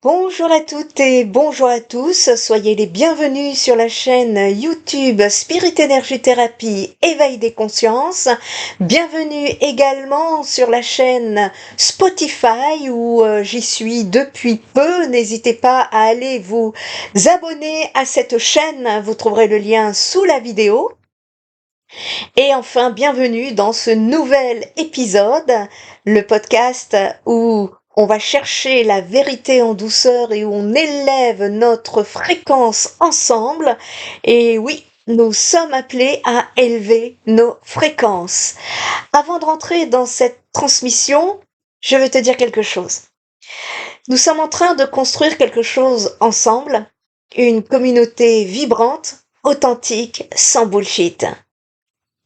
Bonjour à toutes et bonjour à tous, soyez les bienvenus sur la chaîne YouTube Spirit Energy Therapy Éveil des consciences. Bienvenue également sur la chaîne Spotify où j'y suis depuis peu. N'hésitez pas à aller vous abonner à cette chaîne, vous trouverez le lien sous la vidéo. Et enfin, bienvenue dans ce nouvel épisode, le podcast où on va chercher la vérité en douceur et où on élève notre fréquence ensemble. Et oui, nous sommes appelés à élever nos fréquences. Avant de rentrer dans cette transmission, je veux te dire quelque chose. Nous sommes en train de construire quelque chose ensemble, une communauté vibrante, authentique, sans bullshit.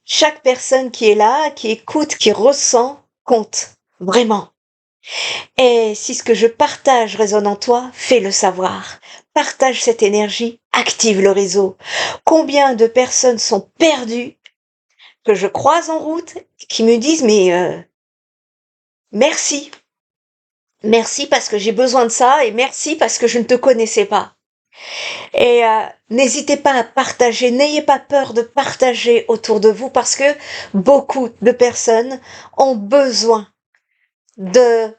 Chaque personne qui est là, qui écoute, qui ressent, compte, vraiment. Et si ce que je partage résonne en toi, fais-le savoir. Partage cette énergie, active le réseau. Combien de personnes sont perdues, que je croise en route, qui me disent merci. Merci parce que j'ai besoin de ça et merci parce que je ne te connaissais pas. Et n'hésitez pas à partager, n'ayez pas peur de partager autour de vous parce que beaucoup de personnes ont besoin de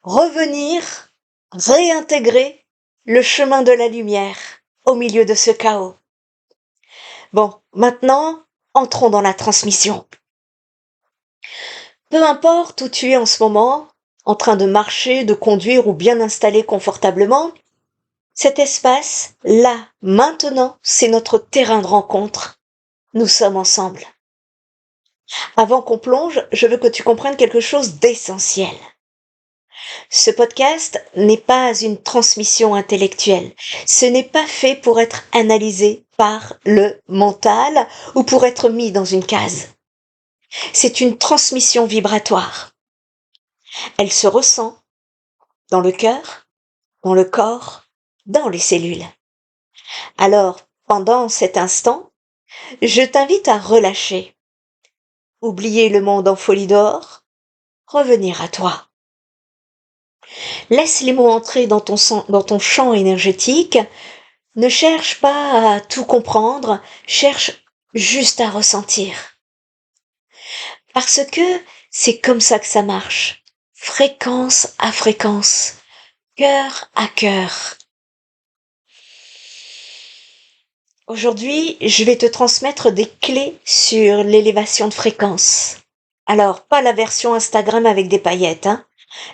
revenir, réintégrer le chemin de la lumière au milieu de ce chaos. Bon, maintenant, entrons dans la transmission. Peu importe où tu es en ce moment, en train de marcher, de conduire ou bien installé confortablement, cet espace, là, maintenant, c'est notre terrain de rencontre. Nous sommes ensemble. Avant qu'on plonge, je veux que tu comprennes quelque chose d'essentiel. Ce podcast n'est pas une transmission intellectuelle. Ce n'est pas fait pour être analysé par le mental ou pour être mis dans une case. C'est une transmission vibratoire. Elle se ressent dans le cœur, dans le corps, dans les cellules. Alors, pendant cet instant, je t'invite à relâcher. Oublier le monde en folie dehors, revenir à toi. Laisse les mots entrer dans ton champ énergétique. Ne cherche pas à tout comprendre, cherche juste à ressentir. Parce que c'est comme ça que ça marche. Fréquence à fréquence, cœur à cœur. Aujourd'hui, je vais te transmettre des clés sur l'élévation de fréquence. Alors, pas la version Instagram avec des paillettes, hein.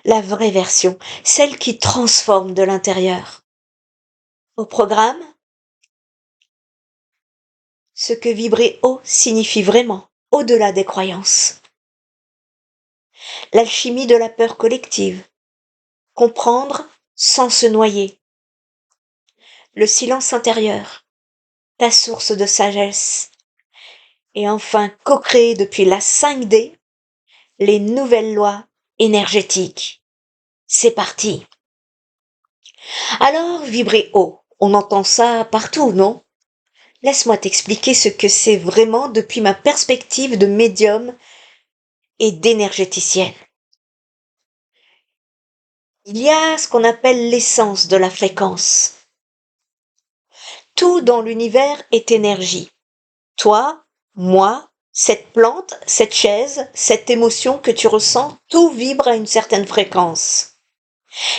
La vraie version, celle qui transforme de l'intérieur. Au programme, ce que vibrer haut signifie vraiment, au-delà des croyances. L'alchimie de la peur collective. Comprendre sans se noyer. Le silence intérieur. Ta source de sagesse. Et enfin, co-créer depuis la 5D les nouvelles lois énergétiques. C'est parti. Alors, vibrer haut, on entend ça partout, non? Laisse-moi t'expliquer ce que c'est vraiment depuis ma perspective de médium et d'énergéticienne. Il y a ce qu'on appelle l'essence de la fréquence. Tout dans l'univers est énergie. Toi, moi, cette plante, cette chaise, cette émotion que tu ressens, tout vibre à une certaine fréquence.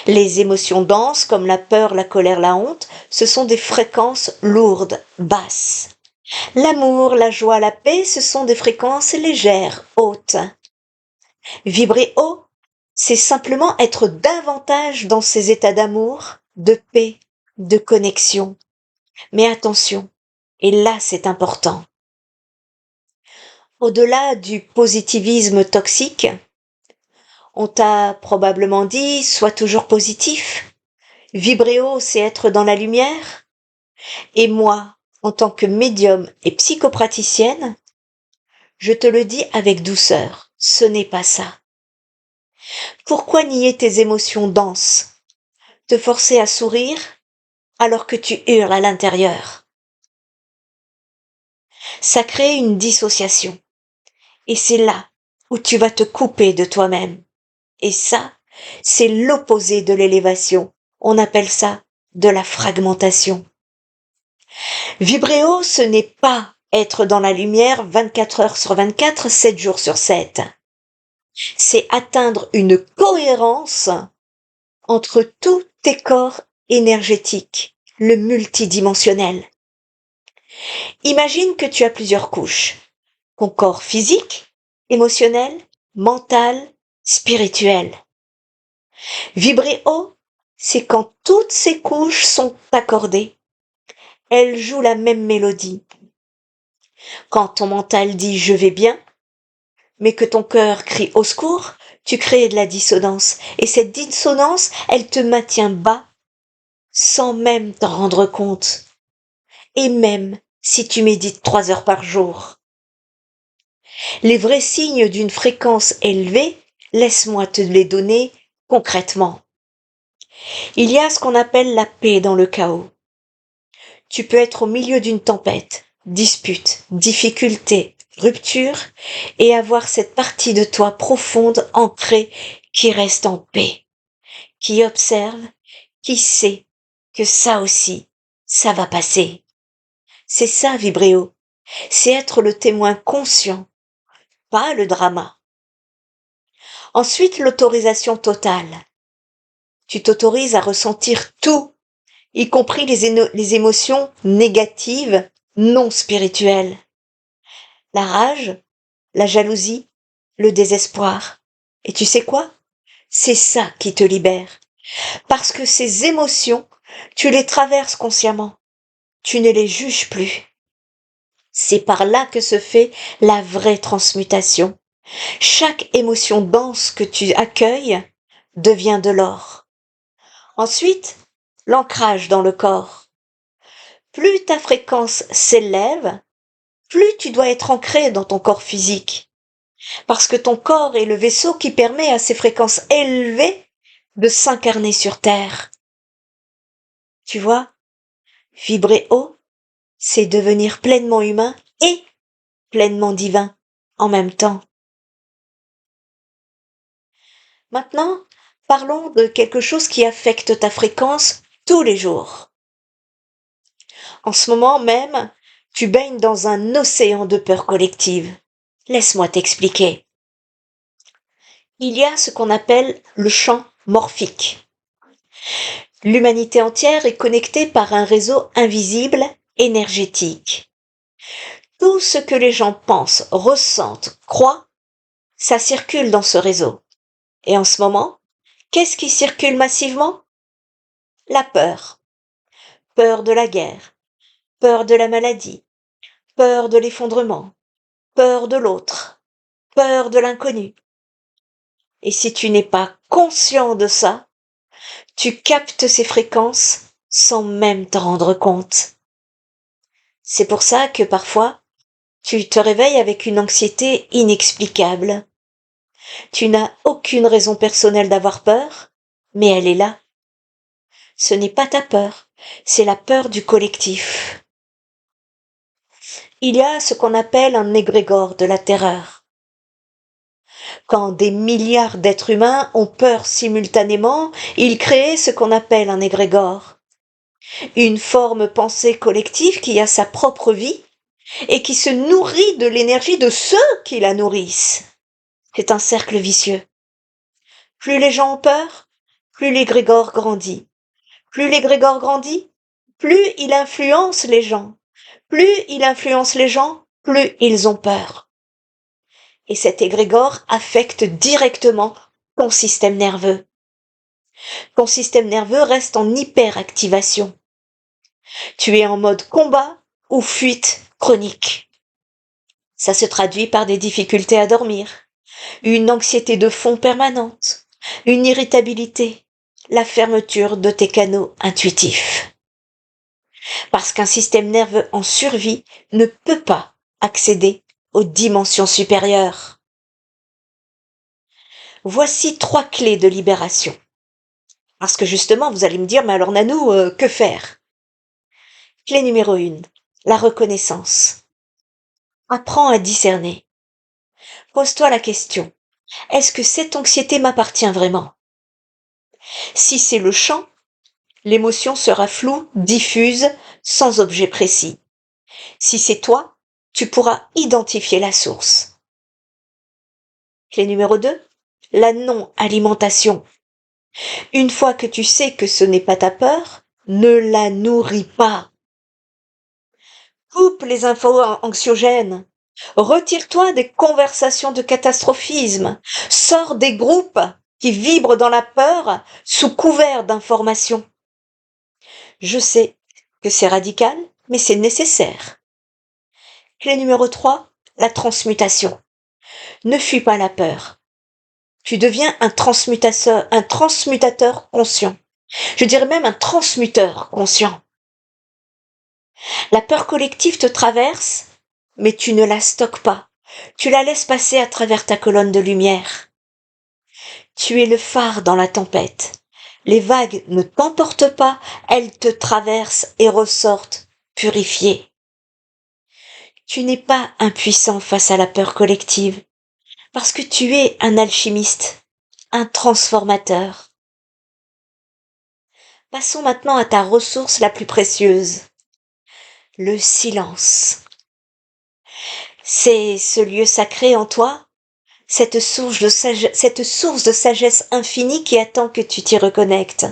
Les émotions denses comme la peur, la colère, la honte, ce sont des fréquences lourdes, basses. L'amour, la joie, la paix, ce sont des fréquences légères, hautes. Vibrer haut, c'est simplement être davantage dans ces états d'amour, de paix, de connexion. Mais attention, et là c'est important. Au-delà du positivisme toxique, on t'a probablement dit, sois toujours positif. Vibrer haut, c'est être dans la lumière. Et moi, en tant que médium et psychopraticienne, je te le dis avec douceur, ce n'est pas ça. Pourquoi nier tes émotions denses? Te forcer à sourire alors que tu hurles à l'intérieur? Ça crée une dissociation. Et c'est là où tu vas te couper de toi-même. Et ça, c'est l'opposé de l'élévation. On appelle ça de la fragmentation. Vibrer haut, ce n'est pas être dans la lumière 24 heures sur 24, 7 jours sur 7. C'est atteindre une cohérence entre tous tes corps énergétiques, le multidimensionnel. Imagine que tu as plusieurs couches. Ton corps physique, émotionnel, mental, spirituel. Vibrer haut, c'est quand toutes ces couches sont accordées. Elles jouent la même mélodie. Quand ton mental dit « je vais bien », mais que ton cœur crie « au secours », tu crées de la dissonance. Et cette dissonance, elle te maintient bas, sans même t'en rendre compte. Et même si tu médites 3 heures par jour. Les vrais signes d'une fréquence élevée, laisse-moi te les donner concrètement. Il y a ce qu'on appelle la paix dans le chaos. Tu peux être au milieu d'une tempête, dispute, difficulté, rupture, et avoir cette partie de toi profonde, ancrée, qui reste en paix, qui observe, qui sait que ça aussi, ça va passer. C'est ça, vibrer haut. C'est être le témoin conscient, pas le drama. Ensuite, l'autorisation totale. Tu t'autorises à ressentir tout, y compris les émotions négatives, non spirituelles. La rage, la jalousie, le désespoir. Et tu sais quoi? C'est ça qui te libère. Parce que ces émotions, tu les traverses consciemment. Tu ne les juges plus. C'est par là que se fait la vraie transmutation. Chaque émotion dense que tu accueilles devient de l'or. Ensuite, l'ancrage dans le corps. Plus ta fréquence s'élève, plus tu dois être ancré dans ton corps physique. Parce que ton corps est le vaisseau qui permet à ces fréquences élevées de s'incarner sur Terre. Tu vois, vibrer haut, c'est devenir pleinement humain et pleinement divin en même temps. Maintenant, parlons de quelque chose qui affecte ta fréquence tous les jours. En ce moment même, tu baignes dans un océan de peur collective. Laisse-moi t'expliquer. Il y a ce qu'on appelle le champ morphique. L'humanité entière est connectée par un réseau invisible, énergétique. Tout ce que les gens pensent, ressentent, croient, ça circule dans ce réseau. Et en ce moment, qu'est-ce qui circule massivement? La peur. Peur de la guerre, peur de la maladie, peur de l'effondrement, peur de l'autre, peur de l'inconnu. Et si tu n'es pas conscient de ça, tu captes ces fréquences sans même t'en rendre compte. C'est pour ça que parfois, tu te réveilles avec une anxiété inexplicable. Tu n'as aucune raison personnelle d'avoir peur, mais elle est là. Ce n'est pas ta peur, c'est la peur du collectif. Il y a ce qu'on appelle un égrégore de la terreur. Quand des milliards d'êtres humains ont peur simultanément, ils créent ce qu'on appelle un égrégore. Une forme pensée collective qui a sa propre vie et qui se nourrit de l'énergie de ceux qui la nourrissent. C'est un cercle vicieux. Plus les gens ont peur, plus l'égrégore grandit. Plus l'égrégore grandit, plus il influence les gens. Plus il influence les gens, plus ils ont peur. Et cet égrégore affecte directement ton système nerveux. Ton système nerveux reste en hyperactivation. Tu es en mode combat ou fuite chronique. Ça se traduit par des difficultés à dormir, une anxiété de fond permanente, une irritabilité, la fermeture de tes canaux intuitifs. Parce qu'un système nerveux en survie ne peut pas accéder aux dimensions supérieures. Voici 3 clés de libération. Parce que justement, vous allez me dire, mais alors Nanou, que faire? Clé numéro 1, la reconnaissance. Apprends à discerner. Pose-toi la question, est-ce que cette anxiété m'appartient vraiment? Si c'est le champ, L'émotion sera floue, diffuse, sans objet précis. Si c'est toi, tu pourras identifier la source. Clé numéro 2, la non-alimentation. Une fois que tu sais que ce n'est pas ta peur, ne la nourris pas. Coupe les infos anxiogènes. Retire-toi des conversations de catastrophisme. Sors des groupes qui vibrent dans la peur sous couvert d'informations. Je sais que c'est radical, mais c'est nécessaire. Clé numéro 3, la transmutation. Ne fuis pas la peur. Tu deviens un transmutateur conscient. Je dirais même un transmuteur conscient. La peur collective te traverse, mais tu ne la stockes pas. Tu la laisses passer à travers ta colonne de lumière. Tu es le phare dans la tempête. Les vagues ne t'emportent pas, elles te traversent et ressortent purifiées. Tu n'es pas impuissant face à la peur collective, parce que tu es un alchimiste, un transformateur. Passons maintenant à ta ressource la plus précieuse, le silence. C'est ce lieu sacré en toi, cette source de sagesse infinie qui attend que tu t'y reconnectes.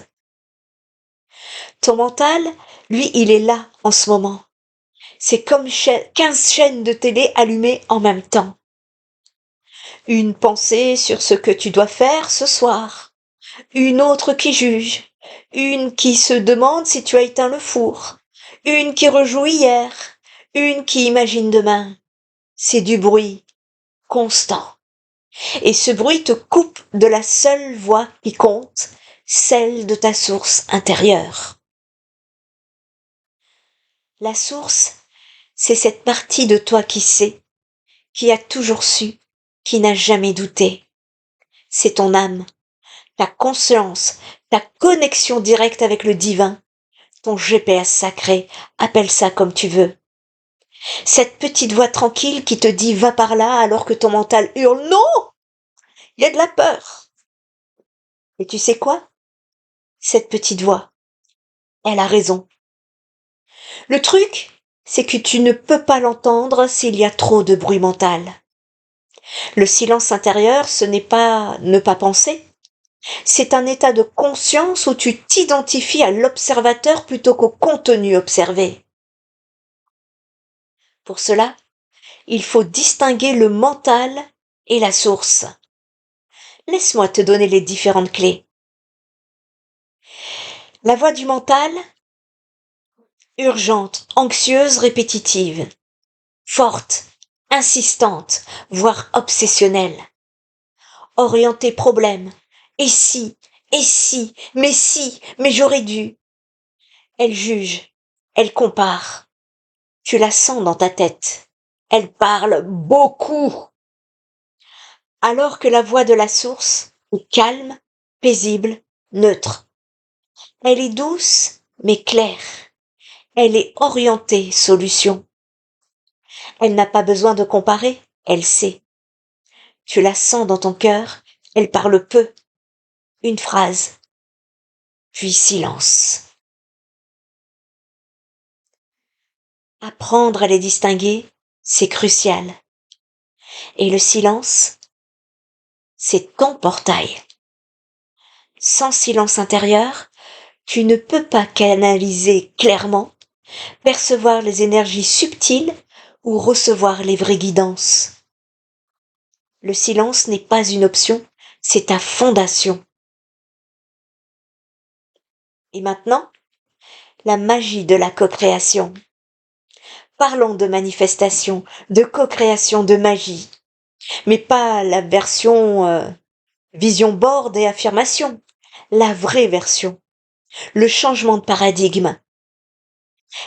Ton mental, lui, il est là en ce moment. C'est comme 15 chaînes de télé allumées en même temps. Une pensée sur ce que tu dois faire ce soir. Une autre qui juge. Une qui se demande si tu as éteint le four. Une qui rejoue hier. Une qui imagine demain. C'est du bruit constant. Et ce bruit te coupe de la seule voix qui compte, celle de ta source intérieure. La source, c'est cette partie de toi qui sait, qui a toujours su, qui n'a jamais douté. C'est ton âme, ta conscience, ta connexion directe avec le divin, ton GPS sacré, appelle ça comme tu veux. Cette petite voix tranquille qui te dit va par là alors que ton mental hurle non, il y a de la peur. Et tu sais quoi? Cette petite voix, elle a raison. Le truc, c'est que tu ne peux pas l'entendre s'il y a trop de bruit mental. Le silence intérieur, ce n'est pas ne pas penser. C'est un état de conscience où tu t'identifies à l'observateur plutôt qu'au contenu observé. Pour cela, il faut distinguer le mental et la source. Laisse-moi te donner les différentes clés. La voix du mental, urgente, anxieuse, répétitive, forte, insistante, voire obsessionnelle, orientée problème, et si, mais j'aurais dû. Elle juge, elle compare. Tu la sens dans ta tête. Elle parle beaucoup. Alors que la voix de la source est calme, paisible, neutre. Elle est douce, mais claire. Elle est orientée solution. Elle n'a pas besoin de comparer, elle sait. Tu la sens dans ton cœur, elle parle peu. Une phrase, puis silence. Apprendre à les distinguer, c'est crucial. Et le silence, c'est ton portail. Sans silence intérieur, tu ne peux pas canaliser clairement, percevoir les énergies subtiles ou recevoir les vraies guidances. Le silence n'est pas une option, c'est ta fondation. Et maintenant, la magie de la co-création. Parlons de manifestation, de co-création, de magie, mais pas la version vision board et affirmation, la vraie version, le changement de paradigme.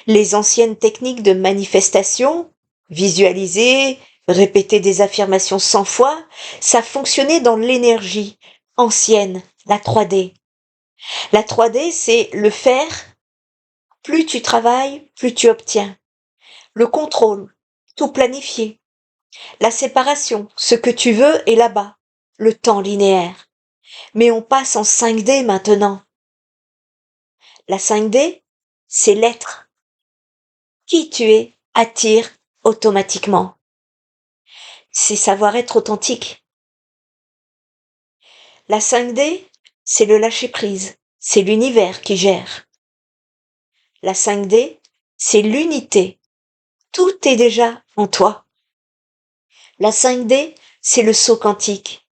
Les anciennes techniques de manifestation, visualiser, répéter des affirmations 100 fois, ça fonctionnait dans l'énergie ancienne, la 3D. La 3D, c'est le faire, plus tu travailles, plus tu obtiens. Le contrôle, tout planifier. La séparation, ce que tu veux est là-bas, le temps linéaire. Mais on passe en 5D maintenant. La 5D, c'est l'être. Qui tu es attire automatiquement. C'est savoir être authentique. La 5D, c'est le lâcher-prise. C'est l'univers qui gère. La 5D, c'est l'unité. Tout est déjà en toi. La 5D, c'est le saut quantique.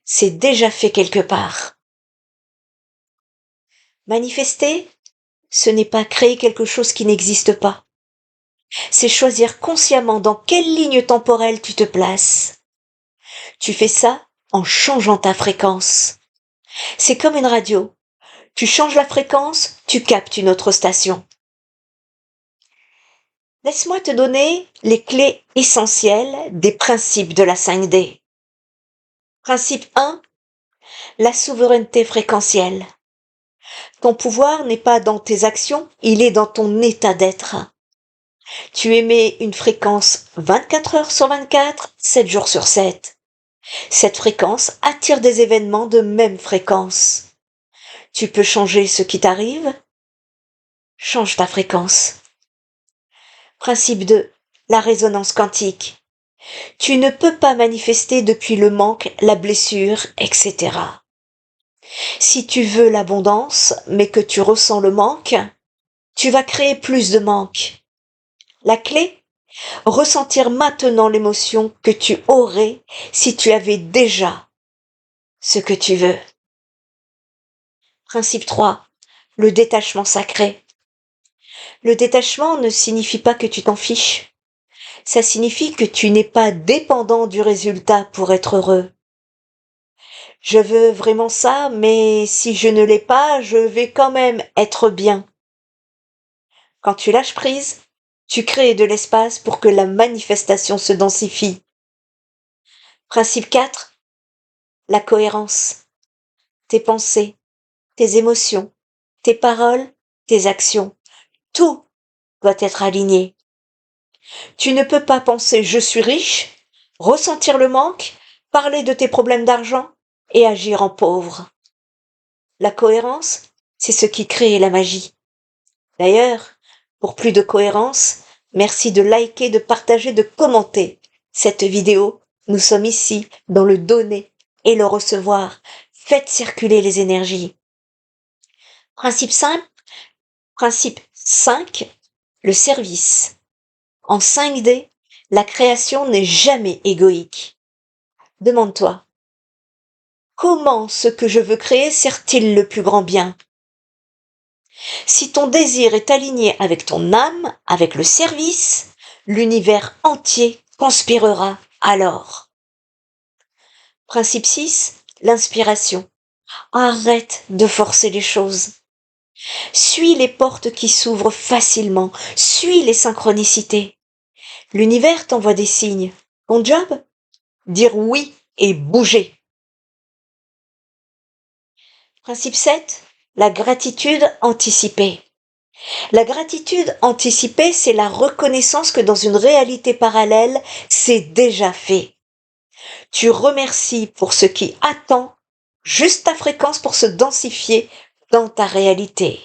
C'est déjà fait quelque part. Manifester, ce n'est pas créer quelque chose qui n'existe pas. C'est choisir consciemment dans quelle ligne temporelle tu te places. Tu fais ça en changeant ta fréquence. C'est comme une radio. Tu changes la fréquence, tu captes une autre station. Laisse-moi te donner les clés essentielles des principes de la 5D. Principe 1, la souveraineté fréquentielle. Ton pouvoir n'est pas dans tes actions, il est dans ton état d'être. Tu émets une fréquence 24 heures sur 24, 7 jours sur 7. Cette fréquence attire des événements de même fréquence. Tu peux changer ce qui t'arrive? Change ta fréquence. Principe 2. La résonance quantique. Tu ne peux pas manifester depuis le manque, la blessure, etc. Si tu veux l'abondance, mais que tu ressens le manque, tu vas créer plus de manque. La clé? Ressentir maintenant l'émotion que tu aurais si tu avais déjà ce que tu veux. Principe 3. Le détachement sacré. Le détachement ne signifie pas que tu t'en fiches. Ça signifie que tu n'es pas dépendant du résultat pour être heureux. Je veux vraiment ça, mais si je ne l'ai pas, je vais quand même être bien. Quand tu lâches prise, tu crées de l'espace pour que la manifestation se densifie. Principe 4. La cohérence. Tes pensées, tes émotions, tes paroles, tes actions. Tout doit être aligné. Tu ne peux pas penser je suis riche, ressentir le manque, parler de tes problèmes d'argent et agir en pauvre. La cohérence, c'est ce qui crée la magie. D'ailleurs, pour plus de cohérence, merci de liker, de partager, de commenter cette vidéo. Nous sommes ici dans le donner et le recevoir. Faites circuler les énergies. Principe 5, le service. En 5D, la création n'est jamais égoïque. Demande-toi, comment ce que je veux créer sert-il le plus grand bien? Si ton désir est aligné avec ton âme, avec le service, l'univers entier conspirera alors. Principe 6, l'inspiration. Arrête de forcer les choses. Suis les portes qui s'ouvrent facilement, suis les synchronicités. L'univers t'envoie des signes. Ton job? Dire oui et bouger. Principe 7, la gratitude anticipée. La gratitude anticipée, c'est la reconnaissance que dans une réalité parallèle, c'est déjà fait. Tu remercies pour ce qui attend juste ta fréquence pour se densifier dans ta réalité.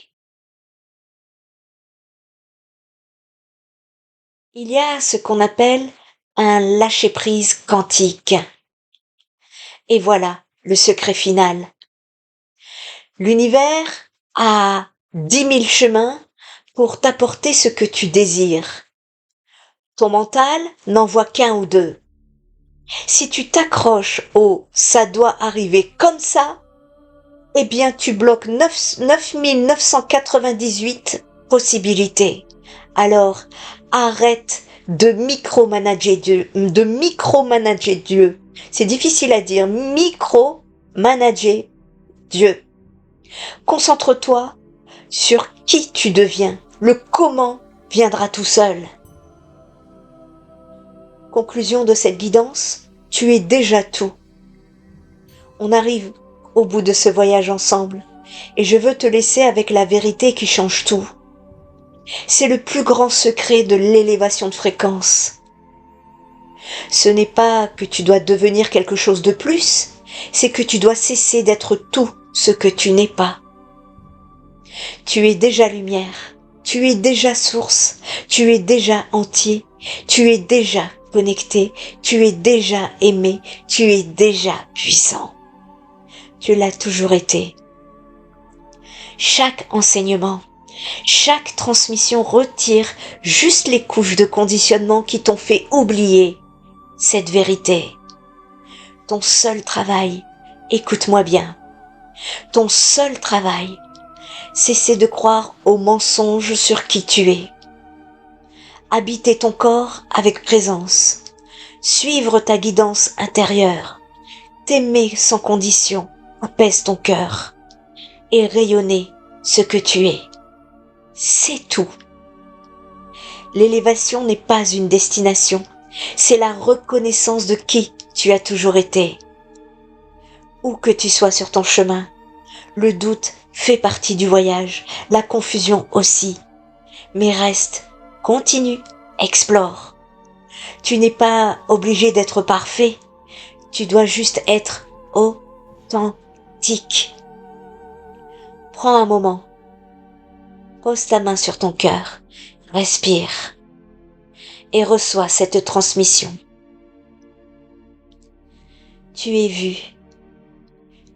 Il y a ce qu'on appelle un lâcher-prise quantique. Et voilà le secret final. L'univers a 10 000 chemins pour t'apporter ce que tu désires. Ton mental n'en voit qu'un ou deux. Si tu t'accroches au « ça doit arriver comme ça », eh bien tu bloques 9 998 possibilités. Alors, arrête de micromanager Dieu. C'est difficile à dire, micromanager Dieu. Concentre-toi sur qui tu deviens. Le comment viendra tout seul. Conclusion de cette guidance, tu es déjà tout. On arrive au bout de ce voyage ensemble et je veux te laisser avec la vérité qui change tout. C'est le plus grand secret de l'élévation de fréquence. Ce n'est pas que tu dois devenir quelque chose de plus, c'est que tu dois cesser d'être tout ce que tu n'es pas. Tu es déjà lumière, tu es déjà source, tu es déjà entier, tu es déjà connecté, tu es déjà aimé, tu es déjà puissant. Tu l'as toujours été. Chaque enseignement, chaque transmission retire juste les couches de conditionnement qui t'ont fait oublier cette vérité. Ton seul travail, écoute-moi bien, ton seul travail, cesser de croire aux mensonges sur qui tu es. Habiter ton corps avec présence, suivre ta guidance intérieure, t'aimer sans condition, apaise ton cœur et rayonner ce que tu es. C'est tout. L'élévation n'est pas une destination, c'est la reconnaissance de qui tu as toujours été. Où que tu sois sur ton chemin, le doute fait partie du voyage, la confusion aussi. Mais reste, continue, explore. Tu n'es pas obligé d'être parfait, tu dois juste être authentique. Prends un moment, pose ta main sur ton cœur, respire et reçois cette transmission. Tu es vu,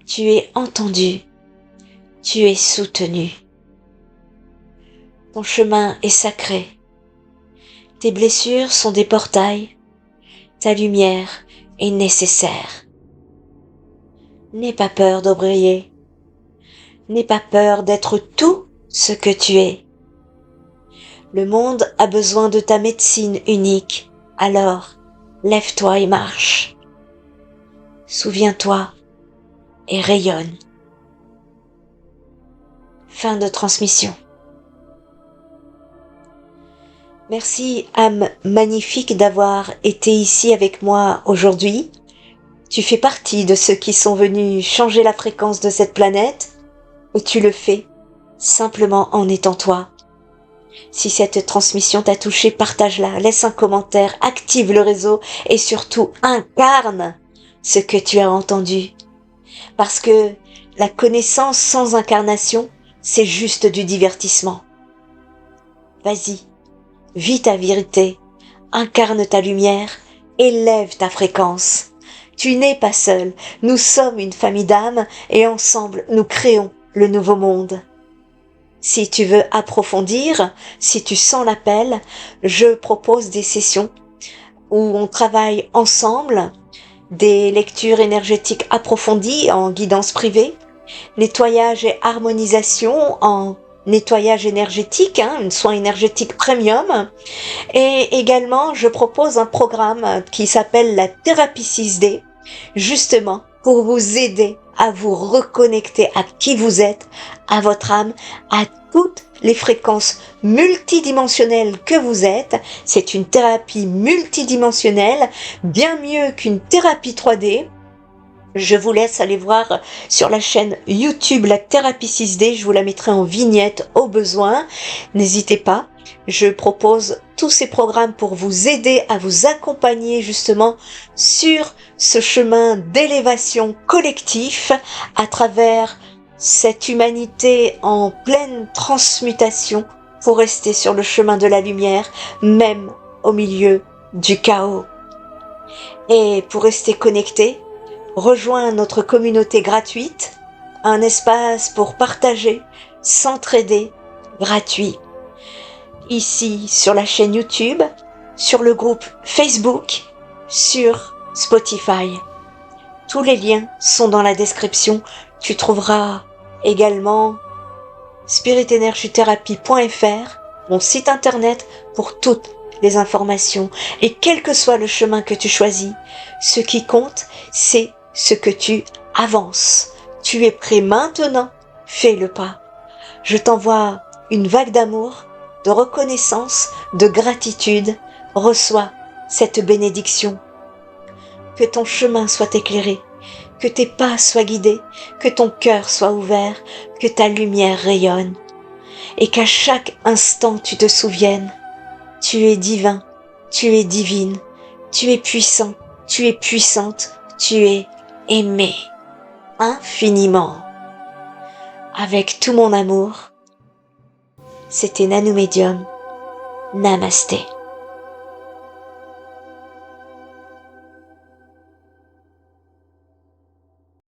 tu es entendu, tu es soutenu. Ton chemin est sacré. Tes blessures sont des portails. Ta lumière est nécessaire. N'aie pas peur de briller. N'aie pas peur d'être tout ce que tu es. Le monde a besoin de ta médecine unique. Alors, lève-toi et marche. Souviens-toi et rayonne. Fin de transmission. Merci âme magnifique d'avoir été ici avec moi aujourd'hui. Tu fais partie de ceux qui sont venus changer la fréquence de cette planète et tu le fais simplement en étant toi. Si cette transmission t'a touché, partage-la, laisse un commentaire, active le réseau et surtout incarne ce que tu as entendu. Parce que la connaissance sans incarnation, c'est juste du divertissement. Vas-y, vis ta vérité, incarne ta lumière, élève ta fréquence. Tu n'es pas seul, nous sommes une famille d'âmes et ensemble nous créons le nouveau monde. Si tu veux approfondir, si tu sens l'appel, je propose des sessions où on travaille ensemble, des lectures énergétiques approfondies en guidance privée, nettoyage et harmonisation en nettoyage énergétique, un soin énergétique premium. Et également, je propose un programme qui s'appelle la thérapie 6D, justement pour vous aider à vous reconnecter à qui vous êtes, à votre âme, à toutes les fréquences multidimensionnelles que vous êtes. C'est une thérapie multidimensionnelle, bien mieux qu'une thérapie 3D. Je vous laisse aller voir sur la chaîne YouTube la thérapie 6D, je vous la mettrai en vignette au besoin. N'hésitez pas, je propose tous ces programmes pour vous aider à vous accompagner justement sur ce chemin d'élévation collectif à travers cette humanité en pleine transmutation pour rester sur le chemin de la lumière, même au milieu du chaos. Et pour rester connecté, rejoins notre communauté gratuite, un espace pour partager, s'entraider, gratuit. Ici sur la chaîne YouTube, sur le groupe Facebook, sur Spotify. Tous les liens sont dans la description. Tu trouveras également spiritenergitherapie.fr, mon site internet pour toutes les informations. Et quel que soit le chemin que tu choisis, ce qui compte, c'est ce que tu avances. Tu es prêt maintenant, fais le pas. Je t'envoie une vague d'amour, de reconnaissance, de gratitude. Reçois cette bénédiction. Que ton chemin soit éclairé, que tes pas soient guidés, que ton cœur soit ouvert, que ta lumière rayonne. Et qu'à chaque instant tu te souviennes, tu es divin, tu es divine, tu es puissant, tu es puissante, tu es aimé infiniment. Avec tout mon amour, C'était Nano Médium. Namasté.